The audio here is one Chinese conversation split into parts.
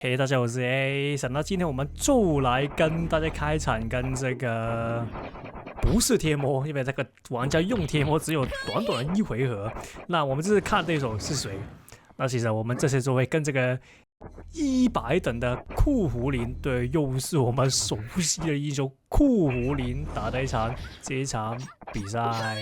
嘿，大家好，我是 A。想到今天我们就来跟大家開場，跟這個不是貼魔，因為這個玩家用貼魔只有短短的一回合。那我們這次看對手是誰？那其實我們這次就會跟這個100等的酷狐林，對，又是我們熟悉的英雄酷狐林打的這一場比賽。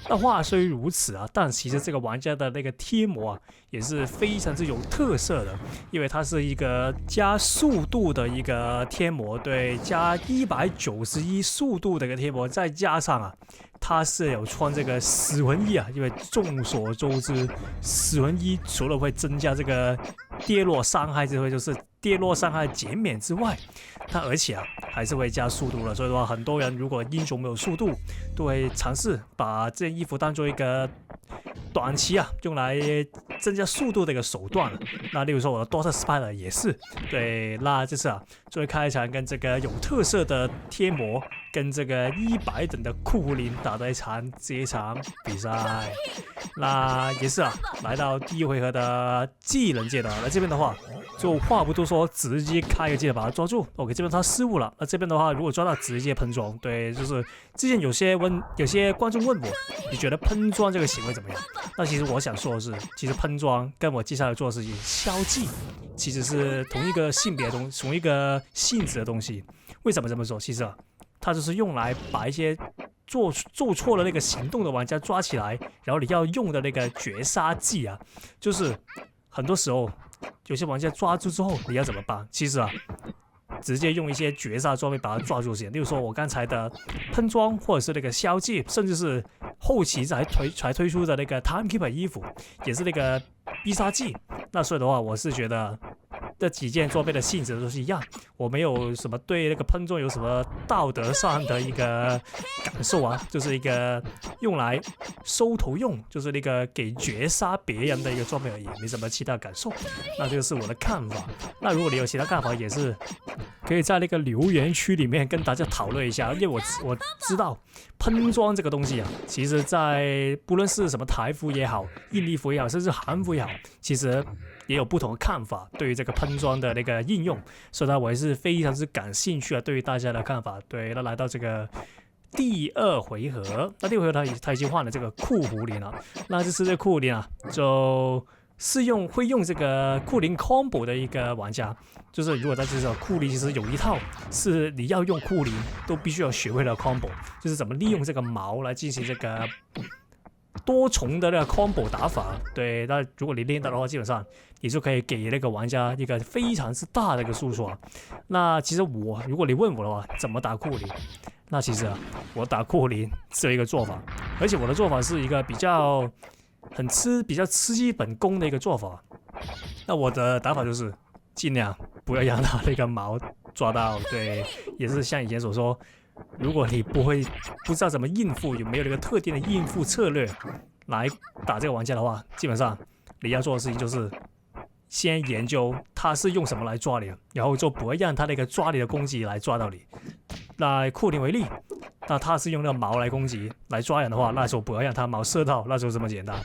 那話雖如此啊，但其實這個玩家的那個貼魔啊，也是非常之有特色的，因為它是一個加速度的一個貼魔，對，加191速度的一個貼魔，再加上啊，它是有穿這個死魂衣啊，因為眾所周知，死魂衣除了會增加這個跌落傷害之外，就是跌落傷害減免之外，它而且啊還是會加速度了。所以的話，很多人如果英雄沒有速度，都會嘗試把這件衣服當做一個短期啊用來增加速度的一個手段。那例如說我的 Dota Spider 也是，對，那這次啊就會開一場跟這個有特色的貼魔跟這個100等的酷狐林打的這一場比賽。那也是啊，來到第一回合的技能階段，那這邊的話就話不多說，直接開個技能把他抓住。OK， 這邊他失誤了。那這邊的話，如果抓到直接噴裝，對，就是之前有些觀眾問我，你覺得噴裝這個行為怎麼樣？那其實我想說的是，其實噴裝跟我接下來做的事情消技，其實是同一個性別的東西，同一個性質的東西。為什麼這麼說？其實啊，它就是用來把一些做錯了那個行動的玩家抓起來，然後你要用的那個絕殺技啊，就是很多時候有些玩家抓住之後，你要怎麼辦？其實啊，直接用一些絕殺裝備把它抓住先。例如說我剛才的噴裝，或者是那個消技，甚至是後期才推出的那個 Timekeeper 衣服，也是那個必殺技。那所以的話，我是覺得這幾件裝備的性質都是一樣，我沒有什麼對那個噴裝有什麼道德上的一個感受啊，就是一個用來收頭用，就是那個給絕殺別人的一個裝備而已，沒什麼其他感受。那這個是我的看法。那如果你有其他看法，也是可以在那個留言區裡面跟大家討論一下，因為我知道噴裝這個東西啊，其實在不論是什麼台服也好，印尼服也好，甚至韓服也好，其實也有不同的看法對於這個噴裝的那個應用，所以呢，我也是非常之感興趣啊，對於大家的看法。對，那來到這個第二回合，那第二回合他已經換了這個酷狐林了，那這次這個酷狐林啊，就是會用這個酷林 combo 的一個玩家，就是如果在這首酷林其實有一套是你要用酷林都必須要學會的 combo， 就是怎麼利用這個矛來進行這個多重的那個 combo 打法。對，那如果你練到的話，基本上你就可以給那個玩家一個非常之大的一個輸出啊。那其實如果你問我的話，怎麼打酷林？那其實啊，我打酷狐林只有一個做法，而且我的做法是一個比較吃基本功的一個做法。那我的打法就是盡量不要讓他那個矛抓到。對，也是像以前所說，如果你不知道怎麼應付，有沒有那個特定的應付策略來打這個玩家的話，基本上你要做的事情就是先研究他是用什麼來抓你，然後就不會讓他那個抓你的攻擊來抓到你。那酷狐林為例，那他是用那個矛來攻擊來抓人的話，那就不要讓他矛射到，那就這麼簡單。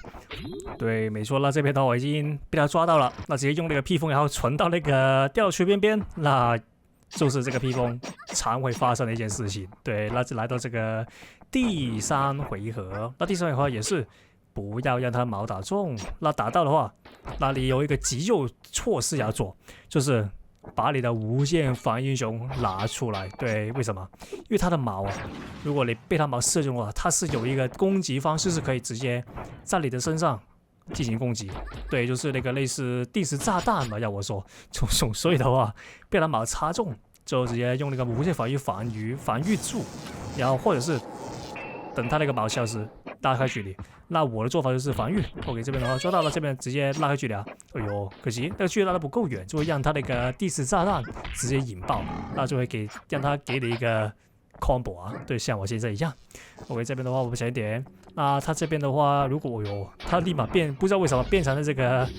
對，沒錯。那這邊的話我已經被他抓到了，那直接用那個披風，然後傳到那個吊區邊邊，那就是這個披風常會發生的一件事情。對，那就來到這個第三回合，那第三回合也是不要讓他矛打中，那打到的話，那你有一個急救措施要做，就是把你的無限防英雄拿出來。对，為什麼？因為他的矛啊，如果你被他矛射中的話，他是有一個攻擊方式是可以直接在你的身上進行攻擊。對，就是那個類似定時炸彈嘛，要我說，所以的話，被他矛插中，就直接用那個無限防禦住，然後或者是等他那個矛消失，拉開距離。那我的做法就是防禦。OK， 這邊的話抓到了，這邊直接拉開距離啊。哎呦，可惜那個距離拉得不夠遠，就會讓他那個定時炸彈直接引爆，那就會讓他給你一個 combo 啊。對，像我現在一樣。OK， 這邊的話我們小一點。那他這邊的話，如果他立馬不知道為什麼變成了這個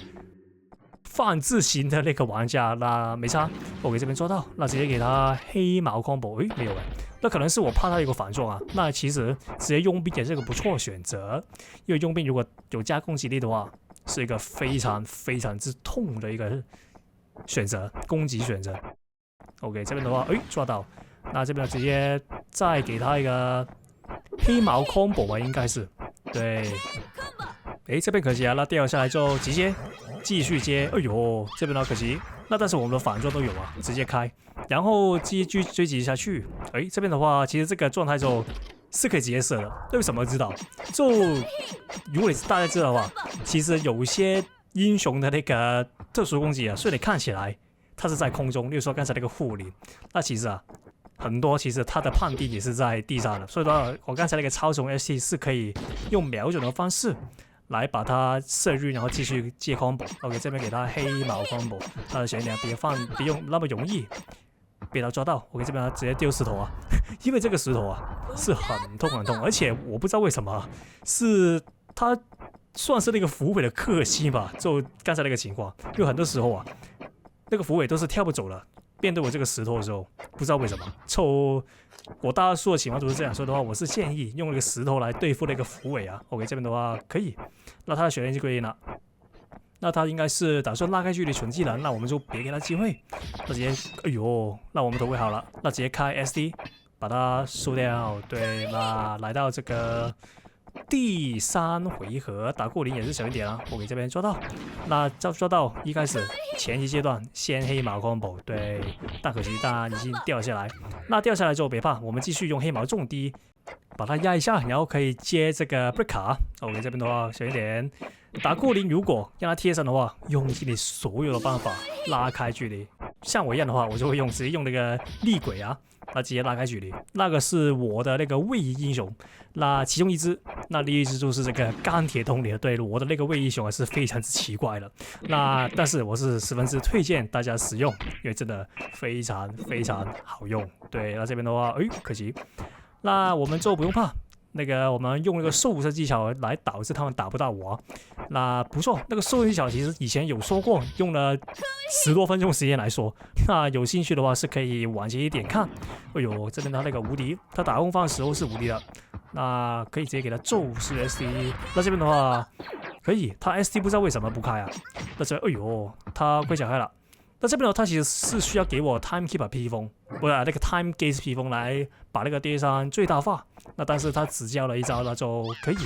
放置型的那個玩家，那沒差。OK， 這邊抓到，那直接給他黑矛 combo。誒，沒有了。那可能是我怕他有個反撞啊，那其實直接傭兵也是個不錯的選擇，因為傭兵如果有加攻擊力的話，是一個非常非常之痛的一個選擇攻擊選擇。OK， 這邊的話，哎，抓到。那這邊直接再給他一個黑毛 combo 吧，應該是。對。哎，這邊可惜啊，那掉下來就直接繼續接。哎呦，這邊呢可惜。那但是我們的反轉都有啊，直接開，然後繼續追擊下去。哎，這邊的話，其實這個狀態就是可以直接射的。為什麼知道？就如果大家知道的話，其實有些英雄的那個特殊攻擊啊，雖然你看起來它是在空中，例如說剛才那個護林，那其實啊，很多其實它的判定也是在地上的。所以說，我剛才那個超重 ST 是可以用瞄準的方式來把它射入，然後繼續接 combo。OK， 這邊給他黑毛 combo， 小一點，別用那麼容易被他抓到。OK， 這邊他直接丟石頭啊，因為這個石頭啊是很痛很痛，而且我不知道為什麼是他算是那個符尾的克星吧，就剛才那個情況，因為很多時候啊，那個符尾都是跳不走了。面對我這個石頭的時候，不知道為什麼，我大多數的情況都是這樣，所以的話，我是建議用那個石頭來對付那個符尾啊。OK， 這邊的話可以，那他的血量就歸零了，那他應該是打算拉開距離存技能，那我們就別給他機會，那直接，哎呦，那我們都會好了，那直接開 SD 把它收掉。對，那來到這個第3回合，打過零也是小一點啊。OK，這邊抓到，那抓到一開始前期階段先黑毛 combo， 對，但可惜他已经掉下來。那掉下來之後別怕，我們繼續用黑毛重低把它壓一下，然後可以接這個 break 卡。OK， 這邊的話小一點，打過零如果讓它貼上的話，用盡你所有的辦法拉開距離。像我一樣的話，我就會直接用那個厲鬼啊。那直接拉開距離，那個是我的那個位移英雄，那其中一隻，那另一隻就是這個鋼鐵動力。對，我的那個位移英雄是非常之奇怪的，那但是我是十分之推薦大家使用，因為真的非常非常好用。對，那這邊的話，哎，可惜，那我們就不用怕。那個我們用那個瘦身技巧來導致他們打不到我，那不錯。那個瘦身技巧其實以前有說過，用了10多分鐘時間來說。那有興趣的話是可以往前一點看。哎呦，這邊他那個無敵，他打攻方的時候是無敵的，那可以直接給他咒式 SD。那這邊的話可以，他 SD 不知道為什麼不開啊？那這哎呦，他盔甲開了。那這邊呢，他其實是需要給我 Timekeeper 披風，不是那個 Time Gaze 披風來把那個跌傷最大化。那但是他只教了一招，那就可以。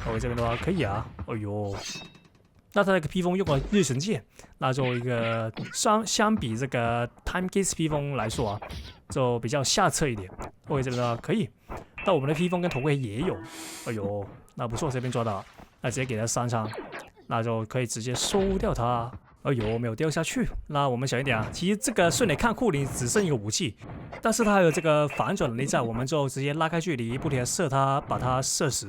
OK， 這邊的話可以啊。哎呦，那他那個披風用了日神劍，那就一個相比這個 Time Gaze 披風來說啊，就比較下策一點。OK， 這邊的話可以。那我們的披風跟頭盔也有。哎呦，那不錯，這邊抓到，那直接給他3槍，那就可以直接收掉他。哎呦，沒有掉下去。那我們小一點啊，其實這個順點看庫裡只剩一個武器，但是它還有這個反轉能力在，我們就直接拉開距離，不停的射它，把它射死。